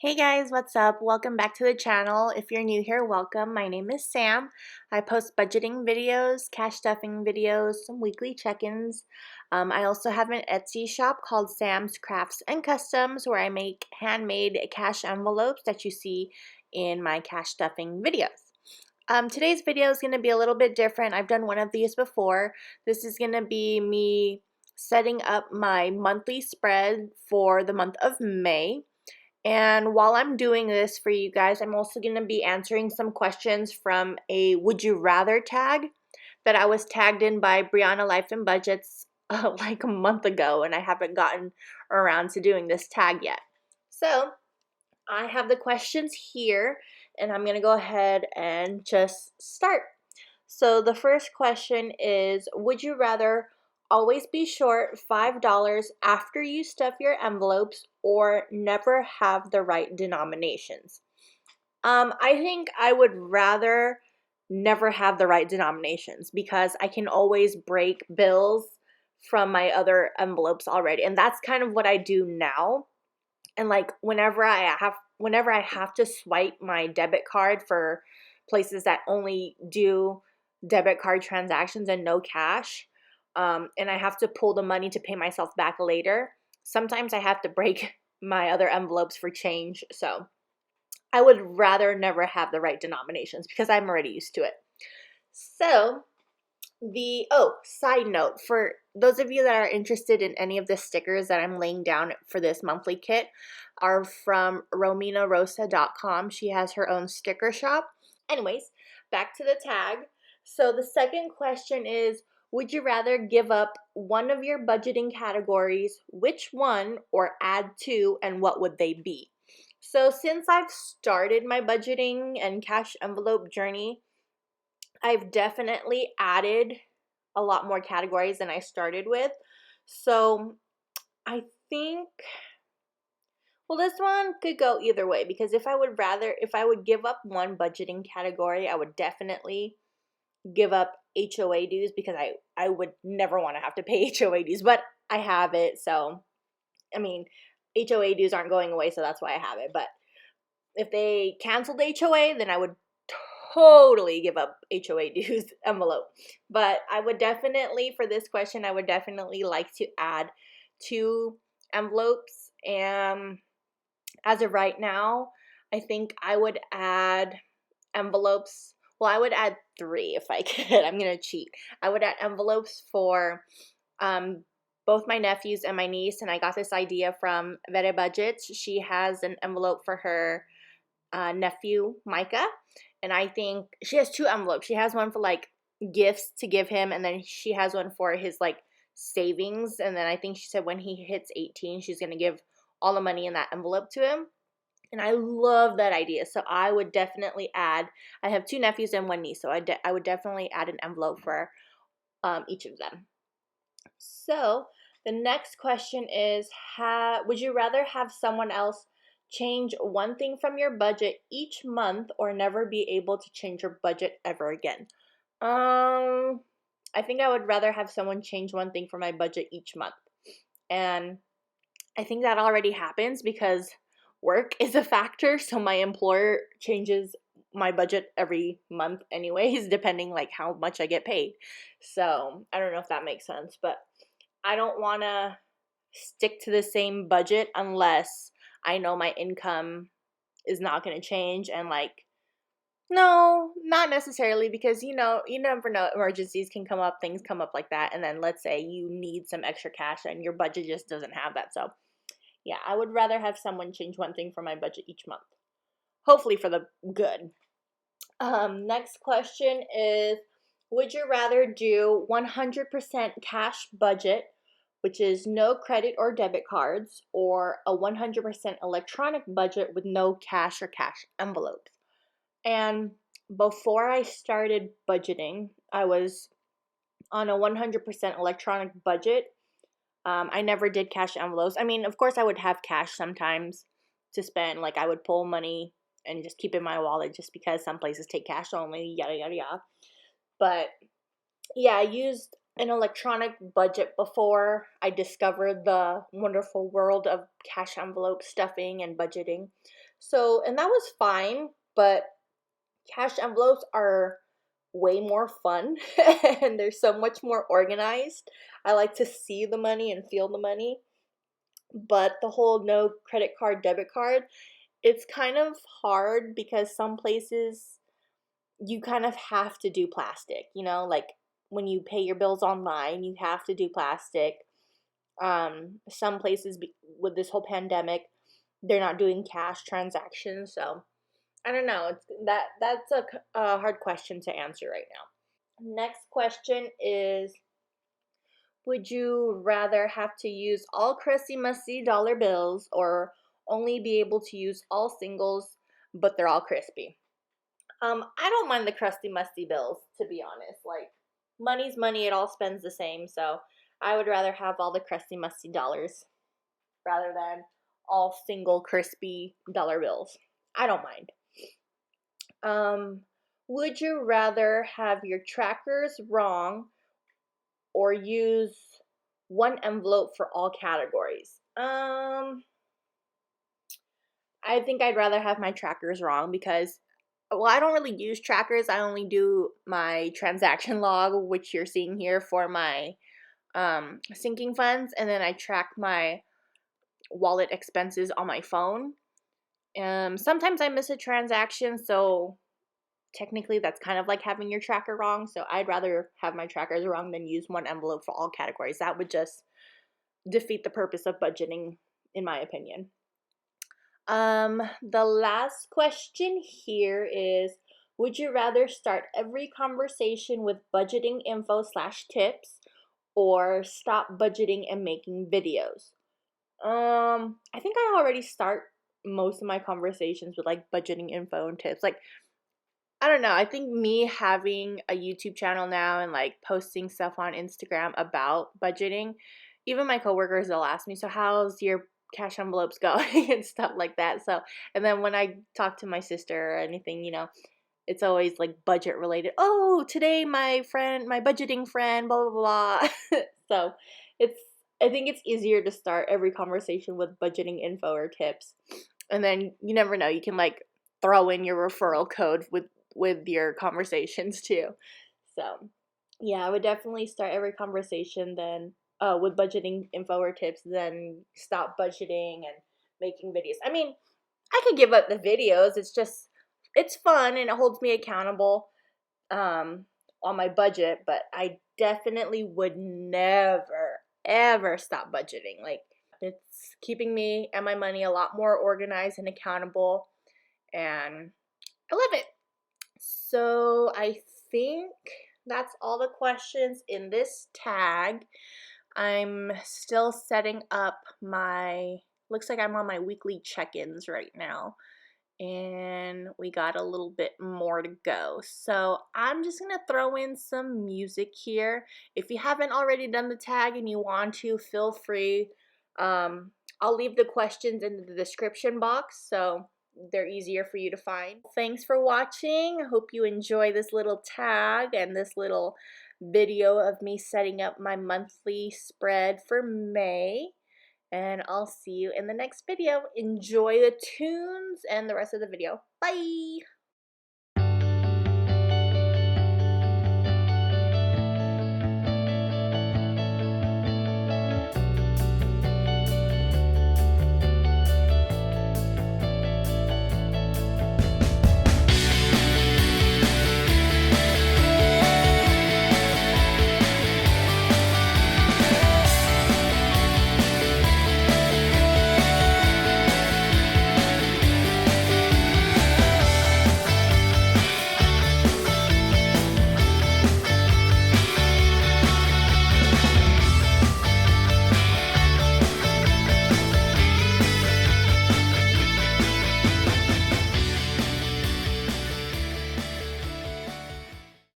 Hey guys, what's up? Welcome back to the channel. If you're new here, welcome. My name is Sam. I post budgeting videos, cash stuffing videos, some weekly check-ins. I also have an Etsy shop called Sam's Crafts and Customs where I make handmade cash envelopes that you see in my cash stuffing videos. Today's video is going to be a little bit different. I've done one of these before. This is going to be me setting up my monthly spread for the month of May. And while I'm doing this for you guys, I'm also going to be answering some questions from a Would You Rather tag that I was tagged in by Briana Life Budgets like a month ago, and I haven't gotten around to doing this tag yet. So I have the questions here, and I'm going to go ahead and just start. So the first question is, would you rather always be short $5 after you stuff your envelopes or never have the right denominations? I think I would rather never have the right denominations because I can always break bills from my other envelopes already. And that's kind of what I do now. And like whenever I have to swipe my debit card for places that only do debit card transactions and no cash, and I have to pull the money to pay myself back later, sometimes I have to break my other envelopes for change. So I would rather never have the right denominations because I'm already used to it. So side note, for those of you that are interested in any of the stickers that I'm laying down for this monthly kit are from Rossa.com. She has her own sticker shop. Anyways, back to the tag. So the second question is, would you rather give up one of your budgeting categories, which one, or add two, and what would they be? So since I've started my budgeting and cash envelope journey, I've definitely added a lot more categories than I started with. So I think, well, this one could go either way because if I would give up one budgeting category, I would definitely give up HOA dues because I would never want to have to pay HOA dues, but I have it. So, I mean, HOA dues aren't going away, so that's why I have it. But if they canceled HOA, then I would totally give up HOA dues envelope. But I would definitely, for this question, I would definitely like to add two envelopes. And as of right now, I think I would add envelopes. Well, I would add three if I could. I'm going to cheat. I would add envelopes for both my nephews and my niece. And I got this idea from Briana Budgets. She has an envelope for her nephew, Micah. And I think she has two envelopes. She has one for like gifts to give him, and then she has one for his like savings. And then I think she said when he hits 18, she's going to give all the money in that envelope to him. And I love that idea. So I would definitely add, I have two nephews and one niece. So I would definitely add an envelope for each of them. So the next question is, would you rather have someone else change one thing from your budget each month or never be able to change your budget ever again? I think I would rather have someone change one thing for my budget each month. And I think that already happens because work is a factor. So my employer changes my budget every month anyways, depending like how much I get paid. So I don't know if that makes sense, but I don't want to stick to the same budget unless I know my income is not going to change. And like, no, not necessarily, because you never know, emergencies can come up, things come up like that. And then let's say you need some extra cash and your budget just doesn't have that. So yeah, I would rather have someone change one thing for my budget each month, hopefully for the good. Next question is, would you rather do 100% cash budget, which is no credit or debit cards, or a 100% electronic budget with no cash or cash envelopes? And before I started budgeting, I was on a 100% electronic budget. I never did cash envelopes. I mean, of course, I would have cash sometimes to spend. Like, I would pull money and just keep in my wallet just because some places take cash only, yada, yada, yada. But, yeah, I used an electronic budget before I discovered the wonderful world of cash envelope stuffing and budgeting. So, and that was fine, but cash envelopes are way more fun and they're so much more organized. I like to see the money and feel the money. But the whole no credit card, debit card, it's kind of hard because some places you kind of have to do plastic, you know, like when you pay your bills online, you have to do plastic. Some places with this whole pandemic, they're not doing cash transactions, so I don't know. It's that's a hard question to answer right now. Next question is, would you rather have to use all crusty musty dollar bills or only be able to use all singles but they're all crispy? I don't mind the crusty musty bills, to be honest. Like, money's money, it all spends the same, so I would rather have all the crusty musty dollars rather than all single crispy dollar bills. I don't mind. Would you rather have your trackers wrong or use one envelope for all categories? I think I'd rather have my trackers wrong because, well, I don't really use trackers. I only do my transaction log, which you're seeing here for my sinking funds, and then I track my wallet expenses on my phone. Sometimes I miss a transaction, so technically that's kind of like having your tracker wrong. So I'd rather have my trackers wrong than use one envelope for all categories. That would just defeat the purpose of budgeting, in my opinion. The last question here is, would you rather start every conversation with budgeting info / tips or stop budgeting and making videos? I think I already start most of my conversations with like budgeting info and tips. Like, I don't know. I think me having a YouTube channel now and like posting stuff on Instagram about budgeting, even my coworkers, they'll ask me, so how's your cash envelopes going and stuff like that. So, and then when I talk to my sister or anything, you know, it's always like budget related. Oh, today my budgeting friend, blah, blah, blah. So I think it's easier to start every conversation with budgeting info or tips. And then you never know, you can like throw in your referral code with your conversations too. So yeah, I would definitely start every conversation then with budgeting info or tips, then stop budgeting and making videos. I mean, I could give up the videos. It's fun and it holds me accountable on my budget, but I definitely would never ever stop budgeting. Like, it's keeping me and my money a lot more organized and accountable, and I love it. So I think that's all the questions in this tag. I'm still setting up looks like I'm on my weekly check-ins right now, and we got a little bit more to go. So I'm just gonna throw in some music here. If you haven't already done the tag and you want to, feel free. I'll leave the questions in the description box, so they're easier for you to find. Thanks for watching. I hope you enjoy this little tag and this little video of me setting up my monthly spread for May. And I'll see you in the next video. Enjoy the tunes and the rest of the video. Bye!